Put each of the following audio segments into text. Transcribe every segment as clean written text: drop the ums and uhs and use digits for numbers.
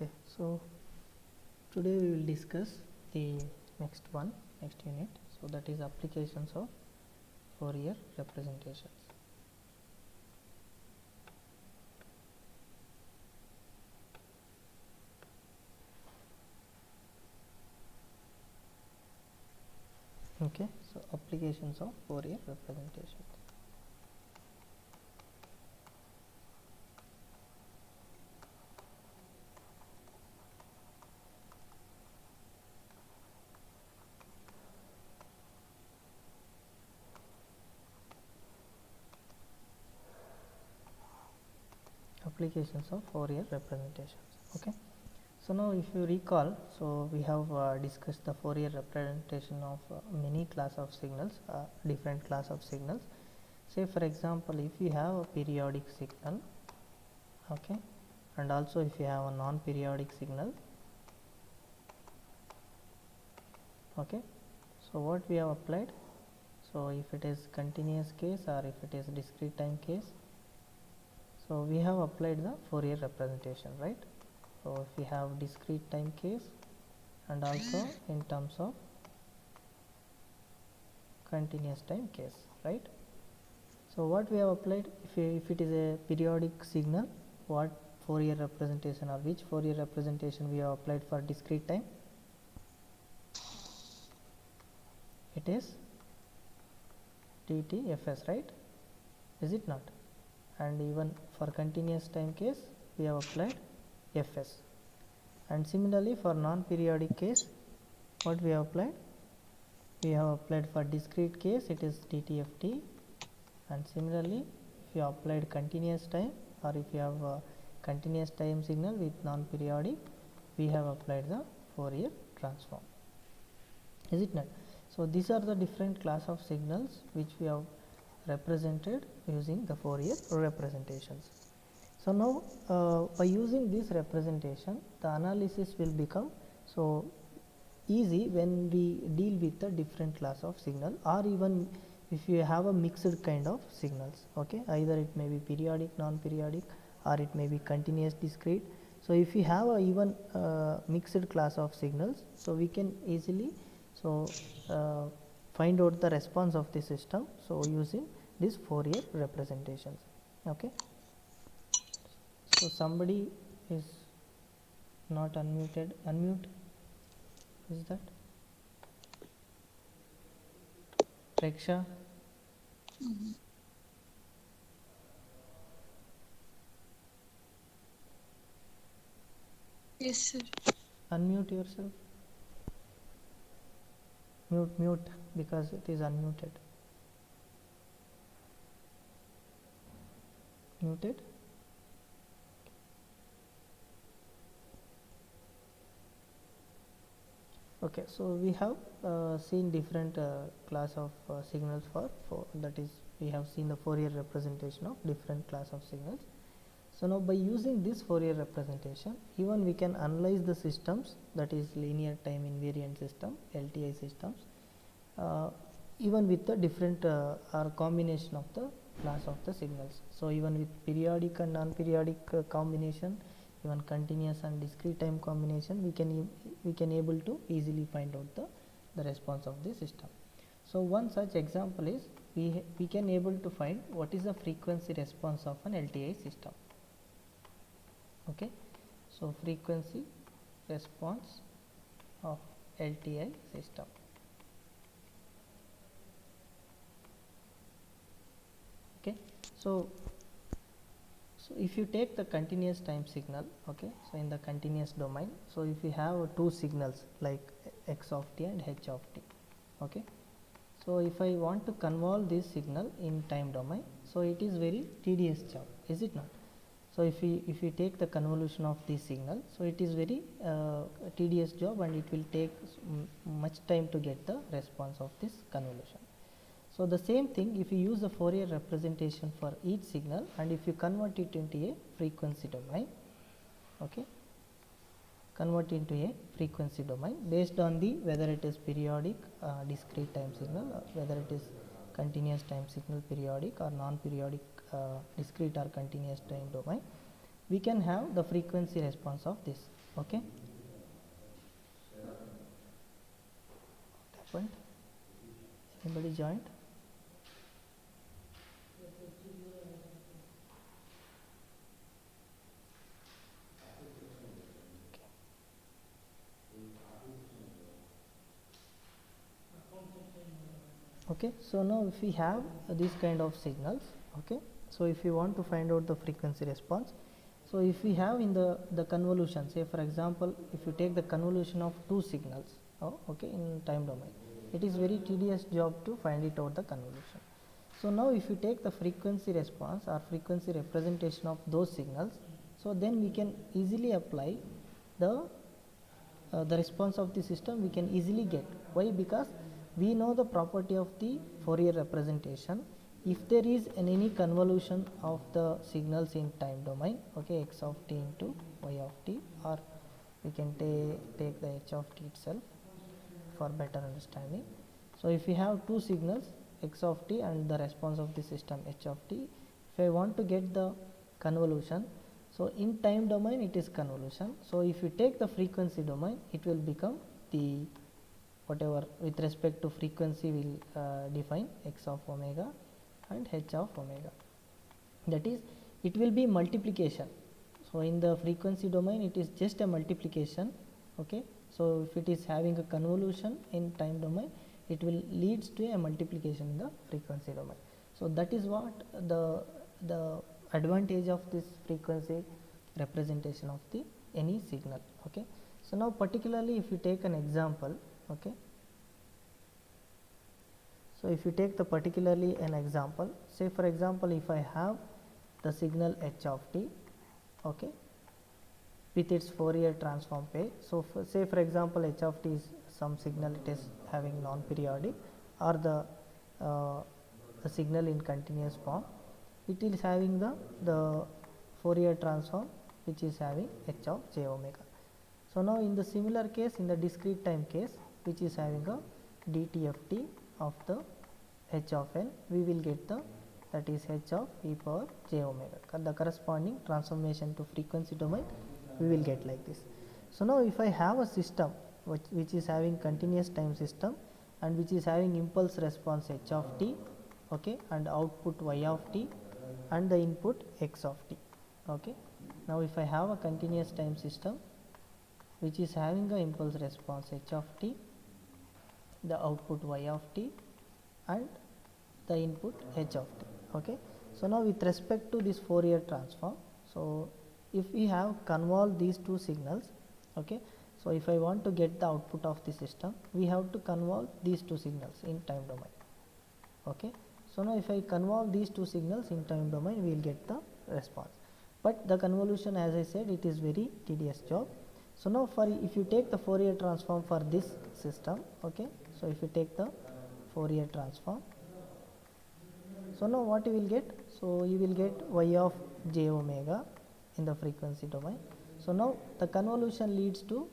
Okay, so today we will discuss the next unit. So that is applications of Fourier representations. Okay, so applications of Fourier representations. Applications of Fourier representations. Okay, so now if you recall, so we have discussed the Fourier representation of many class of signals, different class of signals. Say for example, if you have a periodic signal, okay, and also if you have a non-periodic signal, okay, so what we have applied, so if it is continuous case or if it is discrete time case, so we have applied the Fourier representation, right? So if we have discrete time case and also in terms of continuous time case, right? So what we have applied, if it is a periodic signal, what Fourier representation or which Fourier representation we have applied for discrete time? It is TTFS, right? Is it not? And even for continuous time case we have applied Fs. And similarly for non-periodic case, what we have applied? We have applied for discrete case, it is TTFT. And similarly, if you applied continuous time or if you have a continuous time signal with non-periodic, we have applied the Fourier transform. Is it not? So these are the different class of signals which we have represented using the Fourier representations. So now by using this representation, the analysis will become so easy when we deal with the different class of signal, or even if you have a mixed kind of signals. Okay, either it may be periodic, non-periodic, or it may be continuous, discrete. So if you have a even mixed class of signals, so we can easily find out the response of the system, so using this Fourier representations. Okay, so somebody is not unmuted. Unmute. Is that Preksha? Yes, sir. Unmute yourself. Mute because it is unmuted. Muted. Okay, so we have seen different class of signals for that is we have seen the Fourier representation of different class of signals. So now by using this Fourier representation, even we can analyze the systems, that is linear time invariant system, LTI systems, even with the different or combination of the class of the signals. So even with periodic and non-periodic combination, even continuous and discrete time combination, we can able to easily find out the response of the system. So one such example is we can able to find what is the frequency response of an LTI system. Okay, so frequency response of LTI system. Okay, so if you take the continuous time signal, okay, so in the continuous domain, so if you have two signals like x of t and h of t, okay, so if I want to convolve this signal in time domain, so it is very tedious job, is it not? So if you take the convolution of this signal, so it is very tedious job and it will take much time to get the response of this convolution. So the same thing, if you use a Fourier representation for each signal and if you convert it into a frequency domain, okay, convert into a frequency domain based on the whether it is periodic discrete time signal or whether it is continuous time signal periodic or non-periodic discrete or continuous time domain, we can have the frequency response of this. Okay, what happened? Anybody joined? Okay, so now if we have these kind of signals, okay, so if you want to find out the frequency response, so if we have in the convolution, say for example, if you take the convolution of two signals, okay, in time domain, it is very tedious job to find it out the convolution. So now if you take the frequency response or frequency representation of those signals, so then we can easily apply the response of the system. We can easily get. Why? Because we know the property of the Fourier representation. If there is any convolution of the signals in time domain, okay, x of t into y of t, or we can take the h of t itself for better understanding. So if we have two signals, x of t and the response of the system h of t, if I want to get the convolution, so in time domain it is convolution. So if you take the frequency domain, it will become the whatever with respect to frequency will define x of omega and h of omega. That is, it will be multiplication. So in the frequency domain, it is just a multiplication. Okay. So if it is having a convolution in time domain, it will leads to a multiplication in the frequency domain. So that is what the advantage of this frequency representation of the any signal. Okay. So now particularly if you take an example, okay. So if you take the particularly an example, say for example, if I have the signal h of t, okay, with its Fourier transform pair. So say for example, h of t is some signal, it is having non-periodic, or the signal in continuous form, it is having the Fourier transform which is having h of j omega. So now in the similar case, in the discrete time case, which is having a dtft of the h of n, we will get that is h of e power j omega. The corresponding transformation to frequency domain we will get like this. So now if I have a system which is having continuous time system and which is having impulse response h of t, okay, and output y of t and the input x of t. Okay. Now if I have a continuous time system which is having a impulse response h of t, the output y of t and the input h of t. Okay. So now with respect to this Fourier transform, so if we have convolve these two signals, okay, so if I want to get the output of the system, we have to convolve these two signals in time domain. Okay. So now if I convolve these two signals in time domain, we will get the response. But the convolution, as I said, it is very tedious job. So now for if you take the Fourier transform for this system, okay, so if you take the Fourier transform, so now what you will get? So you will get y of j omega in the frequency domain. So now the convolution leads to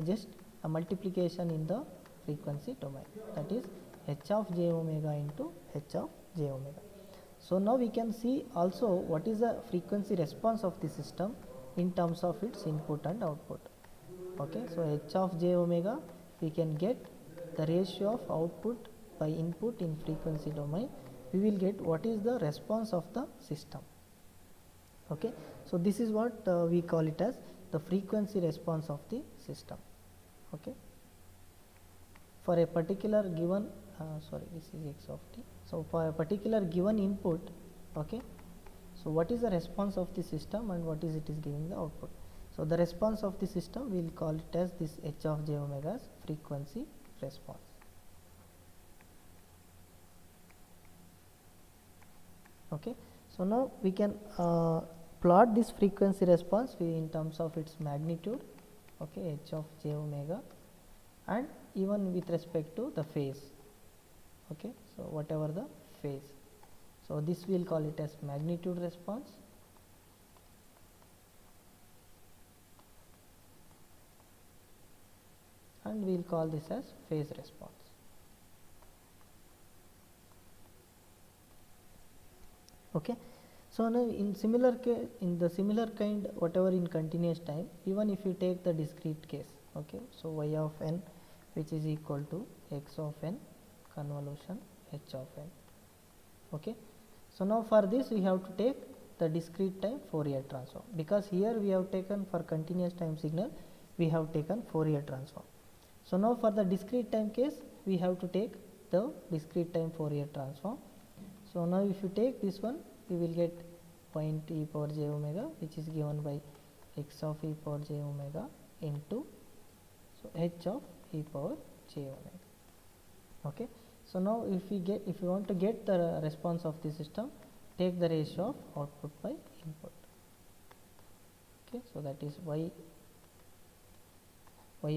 just a multiplication in the frequency domain, that is h of j omega into h of j omega. So now we can see also what is the frequency response of the system in terms of its input and output. Okay, so h of j omega, we can get the ratio of output by input in frequency domain. We will get what is the response of the system. Okay, so this is what we call it as the frequency response of the system. Okay, for a particular given this is x of t. So for a particular given input, okay, so what is the response of the system and what is it is giving the output. So the response of the system, we will call it as this h of j omega as frequency response. Okay, so now we can plot this frequency response in terms of its magnitude, okay, h of j omega, and even with respect to the phase. Okay, so whatever the phase, so this we will call it as magnitude response, and we will call this as phase response. Okay, So now in the similar kind, whatever in continuous time, even if you take the discrete case, okay, so y of n which is equal to x of n convolution h of n, okay. So now for this we have to take the discrete time Fourier transform, because here we have taken for continuous time signal, we have taken Fourier transform. So now for the discrete time case, we have to take the discrete time Fourier transform. So now if you take this one, we will get point e power j omega, which is given by x of e power j omega into so h of e power j omega, okay. So now if you want to get the response of the system, take the ratio of output by input, okay. So that is y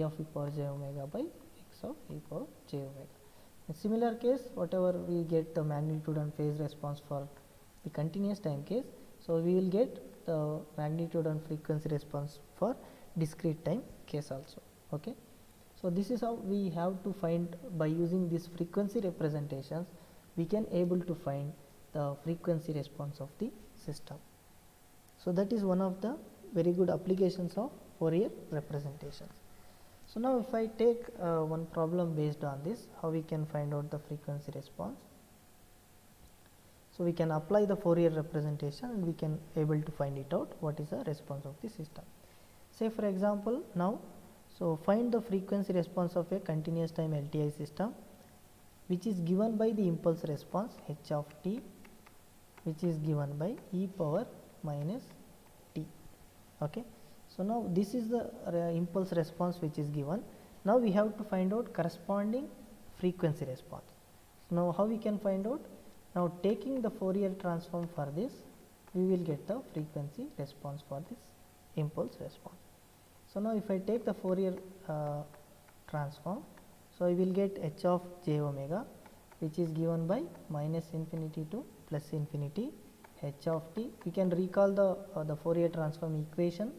of e power j omega by x of e power j omega. In similar case, whatever we get the magnitude and phase response for the continuous time case, so we will get the magnitude and frequency response for discrete time case also, okay. So this is how we have to find, by using these frequency representations, we can able to find the frequency response of the system. So that is one of the very good applications of Fourier representations. So now if I take one problem based on this, how we can find out the frequency response. So we can apply the Fourier representation and we can able to find it out what is the response of the system. Say for example, now so find the frequency response of a continuous time LTI system, which is given by the impulse response h of t, which is given by e power minus t, okay. So now this is the impulse response which is given. Now we have to find out corresponding frequency response. So now how we can find out? Now taking the Fourier transform for this, we will get the frequency response for this impulse response. So now if I take the Fourier transform, so I will get h of j omega, which is given by minus infinity to plus infinity h of t. We can recall the Fourier transform equation,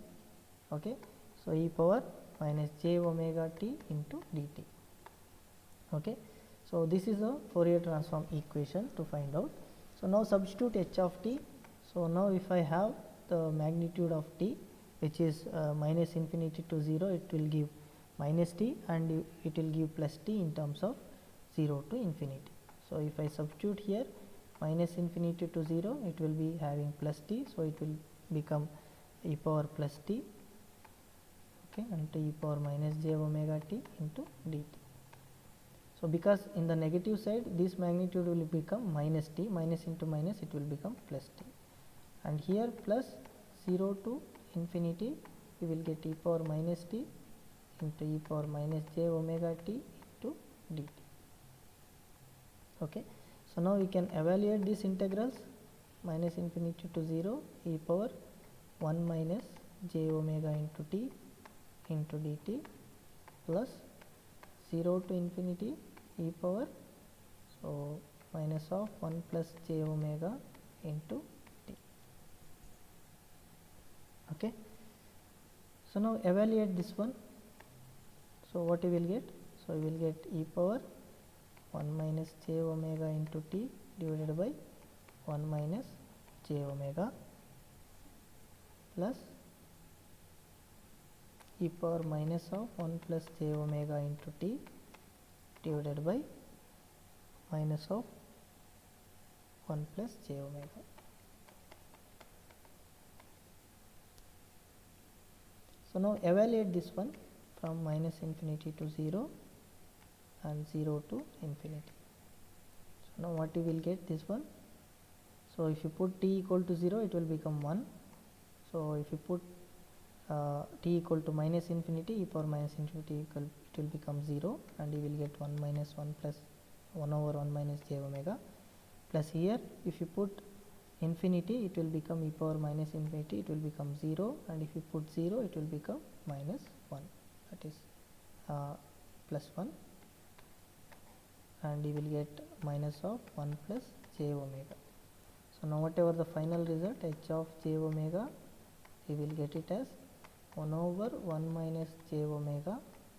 okay. So e power minus j omega t into dt, okay. So this is the Fourier transform equation to find out. So now substitute h of t. So now if I have the magnitude of t, which is minus infinity to 0, it will give minus t, and it will give plus t in terms of 0 to infinity. So if I substitute here minus infinity to 0, it will be having plus t, so it will become e power plus t, okay, and e power minus j omega t into dt. So because in the negative side, this magnitude will become minus t, minus into minus, it will become plus t, and here plus 0 to infinity, we will get e power minus t into e power minus j omega t into dt, okay. So now we can evaluate these integrals, minus infinity to 0 e power 1 minus j omega into t into dt plus 0 to infinity e power so minus of 1 plus j omega into t, okay. So now evaluate this one. So what you will get? So you will get e power 1 minus j omega into t divided by 1 minus j omega plus e power minus of 1 plus j omega into t divided by minus of 1 plus j omega. So now evaluate this one from minus infinity to 0 and 0 to infinity. So now what you will get this one? So if you put t equal to 0, it will become 1. So if you put t equal to minus infinity, e power minus infinity equal, it will become 0, and you will get 1 minus 1 plus 1 over 1 minus j omega, plus here if you put infinity, it will become e power minus infinity, it will become 0, and if you put 0, it will become minus 1, that is plus 1, and you will get minus of 1 plus j omega. So now whatever the final result h of j omega, you will get it as 1 over 1 minus j omega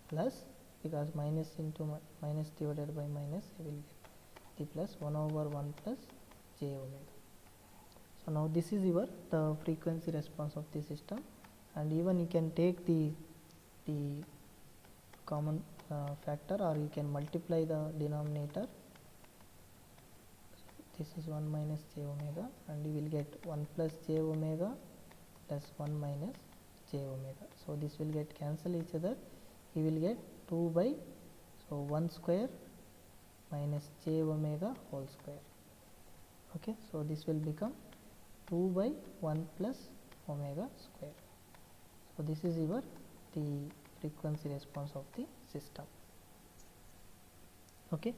plus, because minus into minus divided by minus, you will get the plus 1 over 1 plus j omega. So now this is your the frequency response of the system, and even you can take the common factor, or you can multiply the denominator. So this is 1 minus j omega, and you will get 1 plus j omega plus 1 minus j omega. So this will get cancel each other. You will get 2 by, so 1 square minus j omega whole square. Okay, so this will become 2 by 1 plus omega square. So this is your the frequency response of the system. Okay,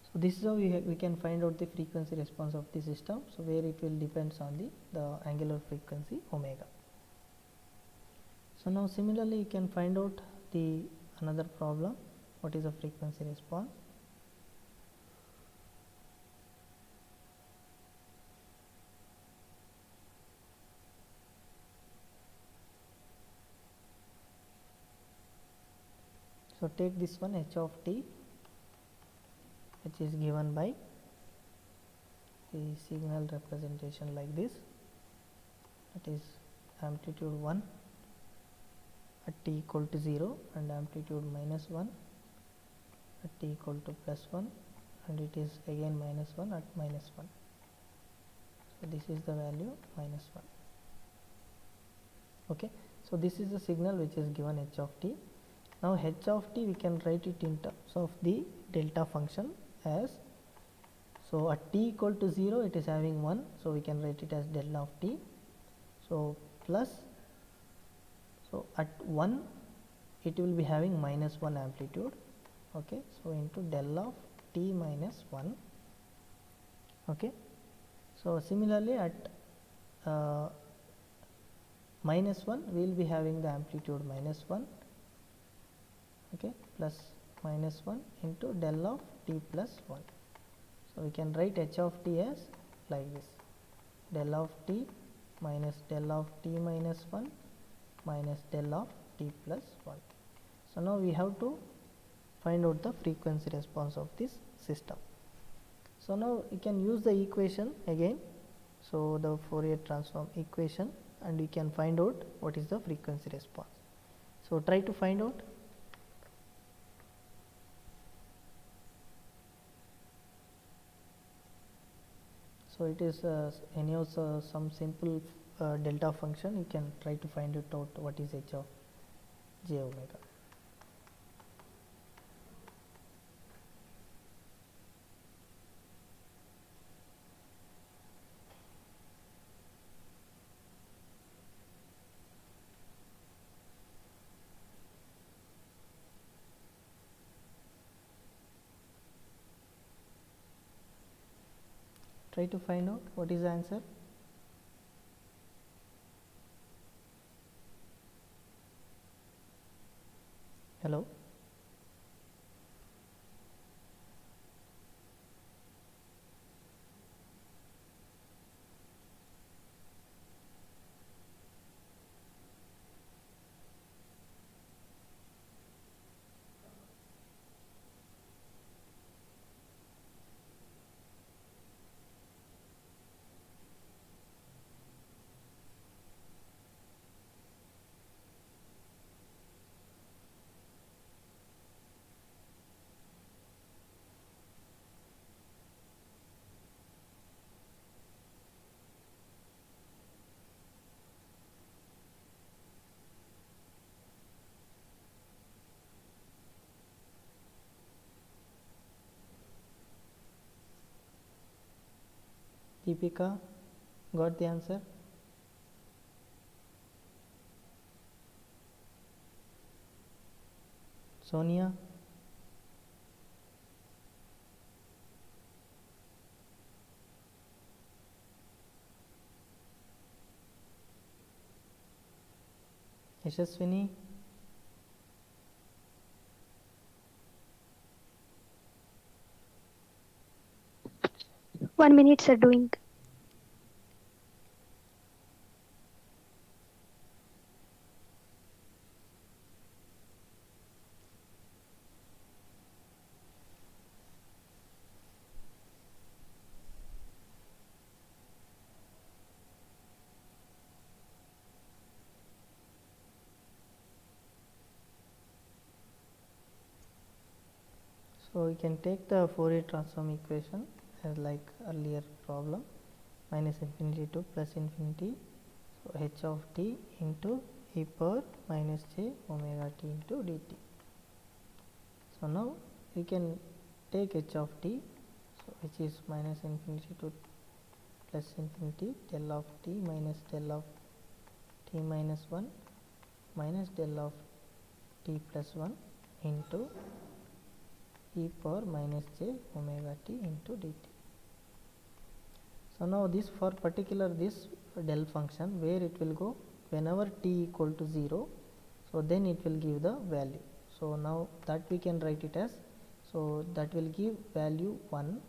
so this is how we can find out the frequency response of the system. So where it will depends on the angular frequency omega. So now similarly you can find out the another problem. What is the frequency response? So take this one, h of t, which is given by the signal representation like this. That is amplitude 1 at t equal to 0 and amplitude minus 1 at t equal to plus 1, and it is again minus 1 at minus 1. So this is the value minus 1. Okay, so this is the signal which is given h of t. Now h of t we can write it in terms of the delta function as, so at t equal to 0 it is having 1, so we can write it as del of t. So plus, so at 1 it will be having minus 1 amplitude. Okay, so into del of t minus 1. Okay, so similarly at minus 1 we will be having the amplitude minus 1. Okay, plus minus 1 into del of t plus 1. So we can write h of t as like this, del of t minus del of t minus 1 minus del of t plus 1. So now we have to find out the frequency response of this system. So now you can use the equation again, so the Fourier transform equation, and we can find out what is the frequency response. So try to find out. So it is anyhow some simple delta function. You can try to find it out what is h of j omega. Try to find out what is the answer. Hello. Deepika, got the answer? Sonia? Yashaswini? 1 minute, sir, doing. So we can take the Fourier transform equation as like earlier problem, minus infinity to plus infinity. So h of t into e power minus j omega t into dt. So now we can take h of t, so which is minus infinity to plus infinity del of t minus del of t minus 1 minus del of t plus 1 into e power minus j omega t into dt. So now this for particular this del function, where it will go whenever t equal to 0, so then it will give the value. So now that we can write it as, so that will give value 1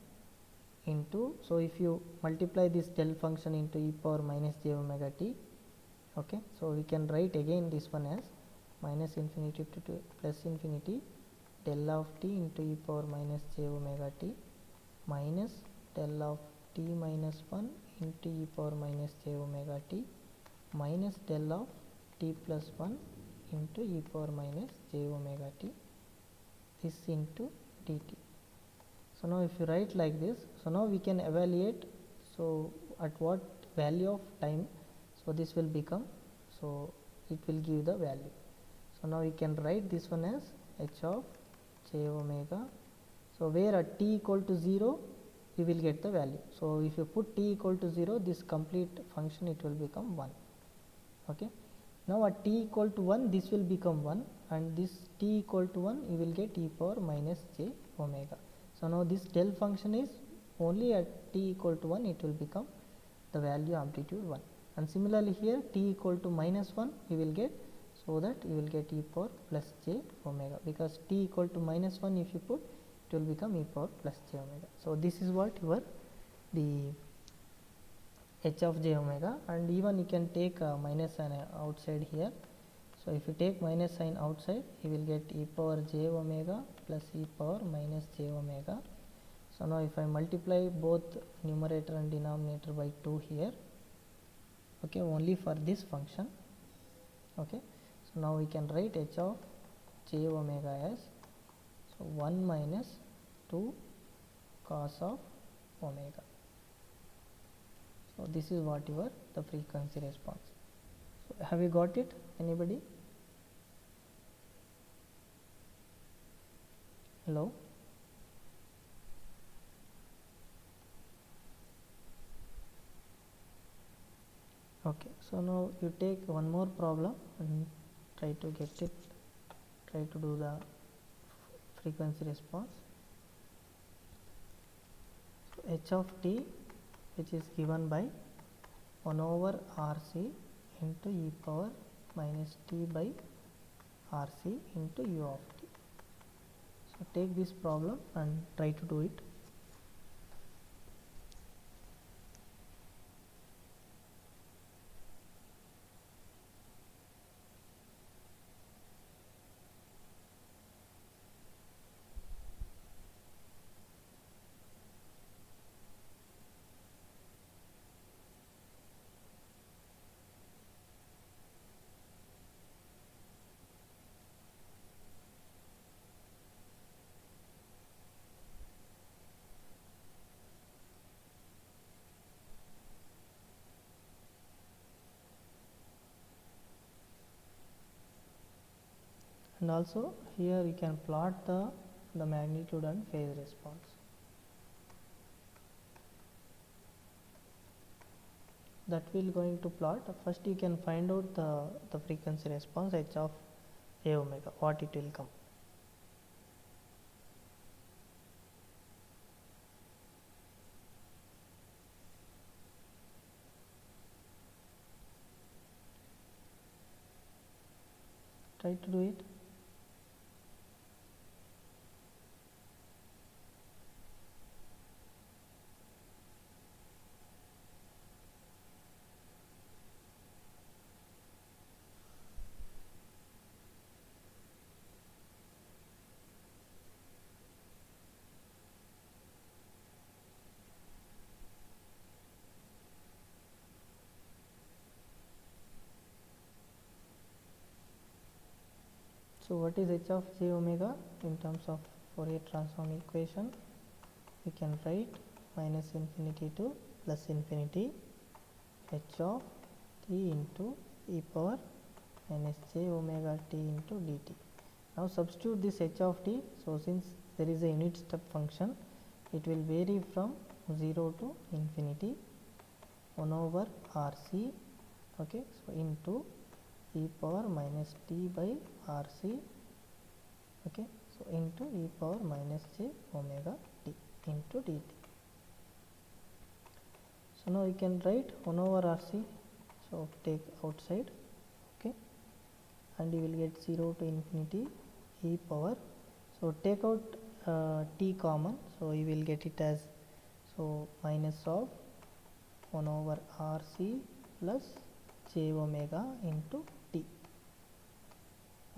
into, so if you multiply this del function into e power minus j omega t, okay, so we can write again this one as minus infinity to plus infinity del of t into e power minus j omega t minus del of t minus 1 into e power minus j omega t minus del of t plus 1 into e power minus j omega t, this into dt. So now if you write like this, so now we can evaluate, so at what value of time, so this will become, so it will give the value. So now we can write this one as h of j omega. So where at t equal to 0 we will get the value. So if you put t equal to 0, this complete function it will become 1. Okay. Now at t equal to 1 this will become 1, and this t equal to 1 you will get e power minus j omega. So now this del function is only at t equal to 1 it will become the value amplitude 1, and similarly here t equal to minus 1 you will get, so that you will get e power plus j omega, because t equal to minus 1 if you put, it will become e power plus j omega. So this is what your the h of j omega, and even you can take minus sign outside here. So if you take minus sign outside, you will get e power j omega plus e power minus j omega. So now if I multiply both numerator and denominator by 2 here, okay, only for this function, okay, so now we can write h of j omega as, so 1 minus 2 cos of omega. So this is what your the frequency response. So have you got it, anybody? Hello? Okay, so now you take one more problem and try to get it, try to do the frequency response. So h of t, which is given by 1 over RC into e power minus t by RC into u of t. So take this problem and try to do it. And also here you can plot the magnitude and phase response. That we will going to plot. First you can find out the frequency response h of a omega, what it will come. Try to do it. So what is h of j omega in terms of Fourier transform equation, we can write minus infinity to plus infinity h of t into e power minus j omega t into dt. Now substitute this h of t. So since there is a unit step function, it will vary from 0 to infinity 1 over RC, okay, so into e power minus t by RC, okay, so into e power minus j omega t into dt. So now we can write 1 over RC, so take outside, okay, and you will get 0 to infinity e power. So take out t common, so you will get it as, so minus of 1 over RC plus j omega into t.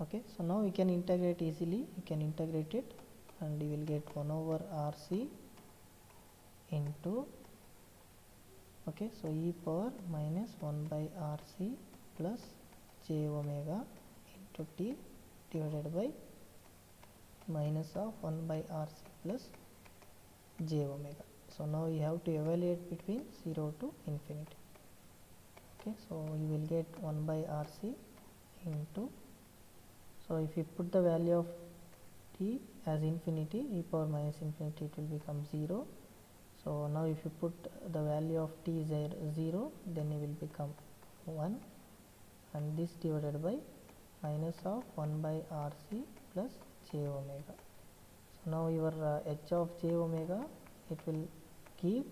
Okay, so now we can integrate easily, you can integrate it and you will get 1 over RC into, okay, so e power minus 1 by RC plus j omega into t divided by minus of 1 by RC plus j omega. So now you have to evaluate between 0 to infinity. Okay, so you will get 1 by RC into, so if you put the value of t as infinity, e power minus infinity, it will become 0. So now if you put the value of t is 0, then it will become 1, and this divided by minus of 1 by RC plus j omega. So now your h of j omega, it will give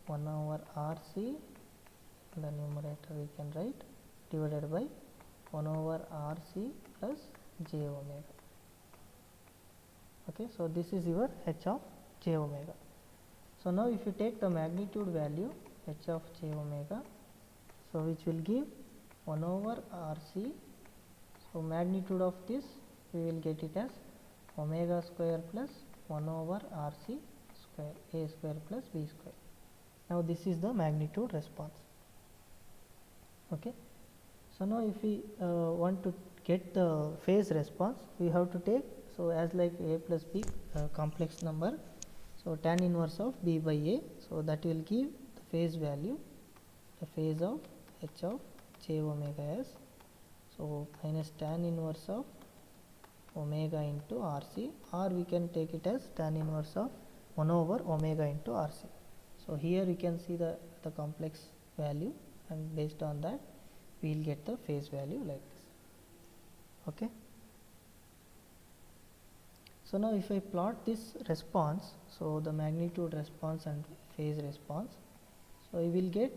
1 over RC, in the numerator we can write, divided by 1 over RC plus j omega. Okay, so this is your h of j omega. So now if you take the magnitude value h of j omega, so which will give 1 over RC, so magnitude of this we will get it as omega square plus 1 over RC square, a square plus b square. Now this is the magnitude response. Okay, so now if we want to get the phase response, we have to take, so as like a plus b complex number, so tan inverse of b by a, so that will give the phase value, the phase of h of j omega as, so minus tan inverse of omega into RC, or we can take it as tan inverse of 1 over omega into RC. So here you can see the complex value, and based on that we will get the phase value like this. Okay. So now if I plot this response, so the magnitude response and phase response, so you will get,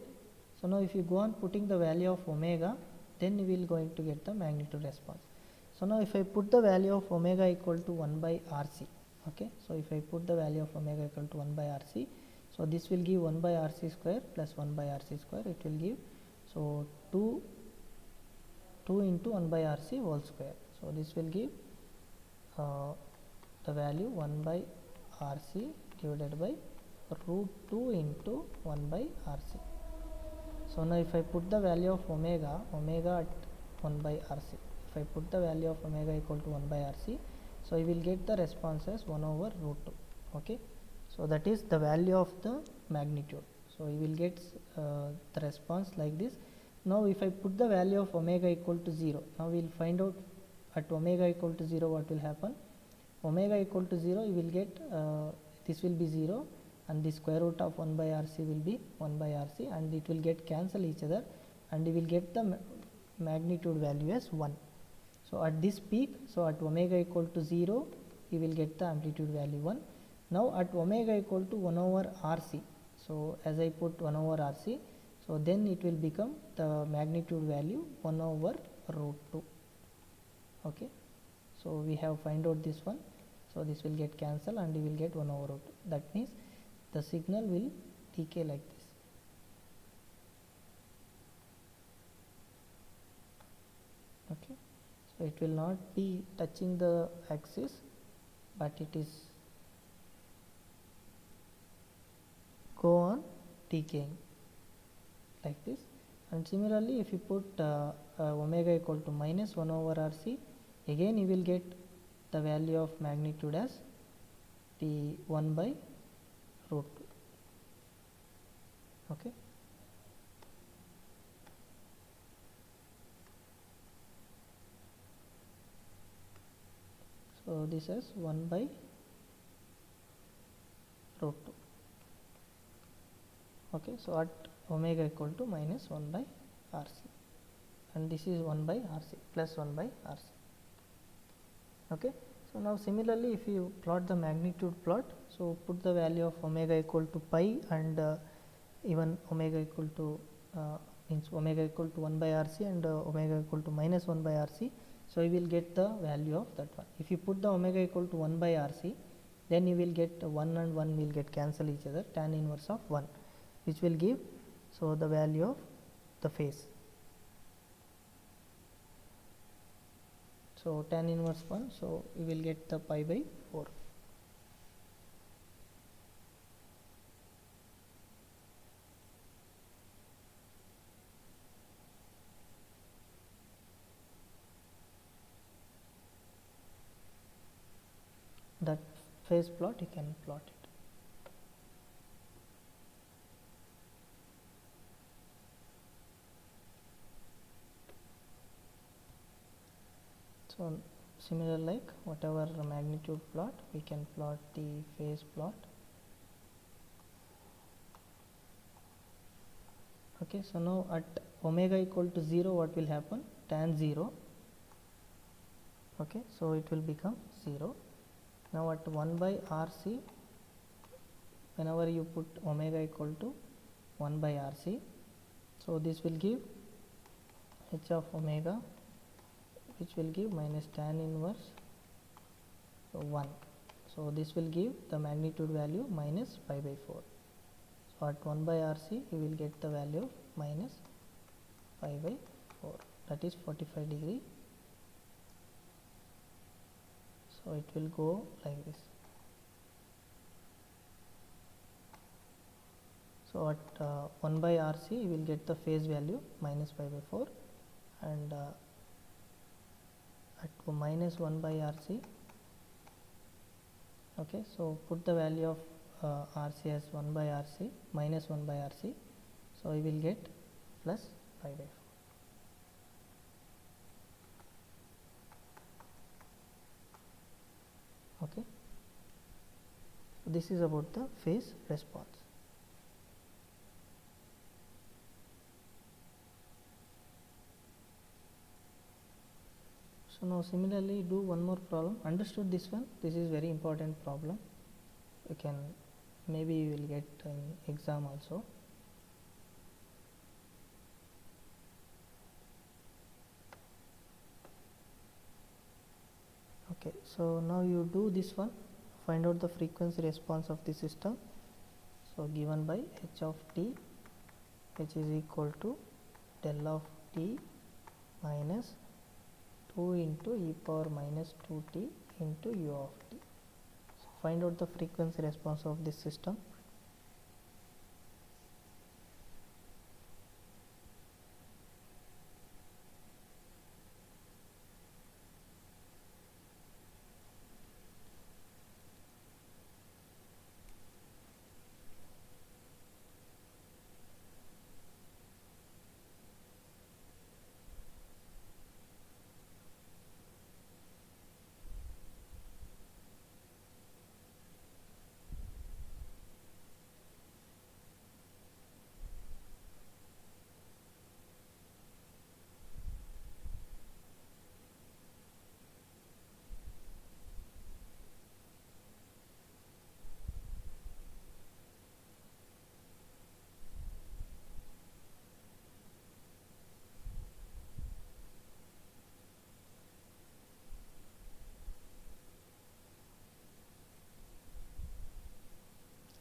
so now if you go on putting the value of omega, then you will going to get the magnitude response. So now if I put the value of omega equal to 1 by RC, okay, so if I put the value of omega equal to 1 by RC, so this will give 1 by RC square plus 1 by RC square, it will give, so 2 into 1 by RC whole square, so this will give the value 1 by RC divided by root 2 into 1 by RC. So now if I put the value of omega at 1 by RC, if I put the value of omega equal to 1 by RC, so you will get the response as 1 over root 2. Okay, so that is the value of the magnitude. So you will get the response like this. Now if I put the value of omega equal to 0, now we will find out at omega equal to 0 what will happen. Omega equal to 0, you will get this will be 0, and the square root of 1 by RC will be 1 by RC, and it will get cancel each other, and you will get the magnitude value as 1. So at this peak, so at omega equal to 0, you will get the amplitude value 1. Now at omega equal to 1 over RC, so as I put 1 over RC, so then it will become the magnitude value 1 over root 2. Okay, so we have find out this one, so this will get cancelled and you will get 1 over root 2. That means the signal will decay like this. Okay, so it will not be touching the axis, but it is go on decaying like this. And similarly, if you put omega equal to minus 1 over RC, again you will get the value of magnitude as the 1 by root 2. Okay. So this is 1 by root 2. Okay, so at omega equal to minus 1 by RC, and this is 1 by RC plus 1 by RC. Okay, so now similarly if you plot the magnitude plot, so put the value of omega equal to pi and even omega equal to means omega equal to 1 by RC and omega equal to minus 1 by RC. So you will get the value of that one. If you put the omega equal to 1 by RC, then you will get 1 and 1 will get cancel each other, tan inverse of 1, which will give so the value of the phase. So tan inverse 1, so you will get the pi by 4. That phase plot you can plot it. So similar like whatever magnitude plot, we can plot the phase plot. Okay, so now at omega equal to 0, what will happen? Tan 0. Okay, so it will become 0. Now at 1 by RC, whenever you put omega equal to 1 by RC, so this will give h of omega, which will give minus tan inverse 1. So this will give the magnitude value minus pi by 4. So at 1 by RC you will get the value of minus pi by 4, that is 45 degree. So it will go like this. So at 1 by RC you will get the phase value minus pi by 4, and at minus 1 by RC, okay, so put the value of RC as 1 by RC minus 1 by RC, so we will get plus pi by 4. Okay, so this is about the phase response. So now similarly do one more problem. Understood this one? This is very important problem. You can maybe you will get in exam also. Okay, so now you do this one. Find out the frequency response of the system. So given by h of t, which is equal to del of t minus 2 into e power minus 2t into u of t. So find out the frequency response of this system.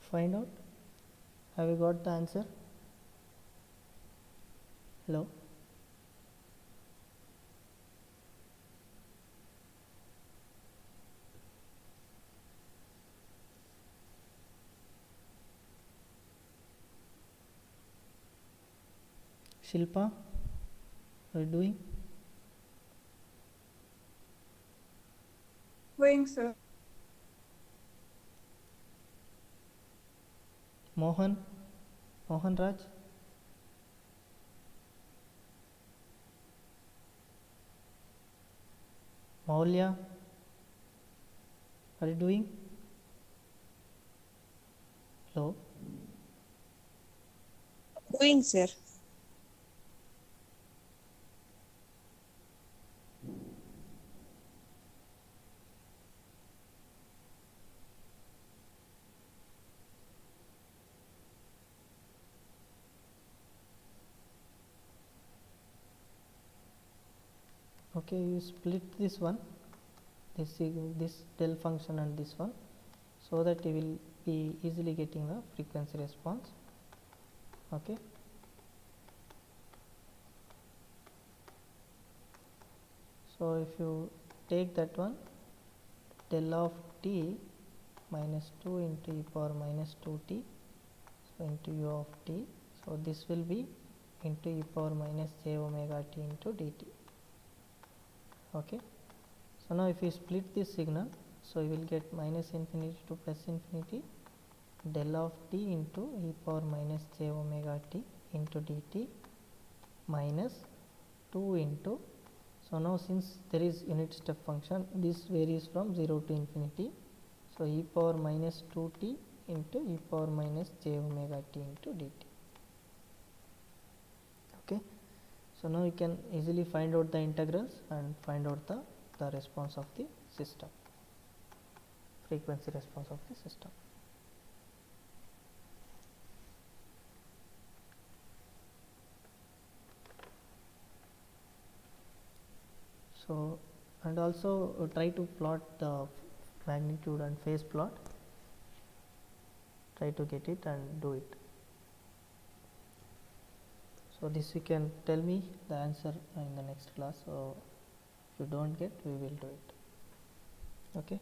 Find out. Have you got the answer? Hello? Shilpa, what are you doing? going, sir. Mohan, Mohan Raj. Maulya, what are you doing? Hello. Going, sir. Okay, you split this one, this del function and this one, so that you will be easily getting the frequency response. Okay. So if you take that one, del of t minus 2 into e power minus 2t, so into u of t, so this will be into e power minus j omega t into dt. Okay. So now if you split this signal, so you will get minus infinity to plus infinity del of t into e power minus j omega t into dt minus 2 into, so now since there is unit step function, this varies from 0 to infinity, so e power minus 2t into e power minus j omega t into dt. Okay. So now you can easily find out the integrals and find out the response of the system, frequency response of the system. So and also try to plot the magnitude and phase plot, try to get it and do it. So this you can tell me the answer in the next class, so if you don't get, we will do it. Okay.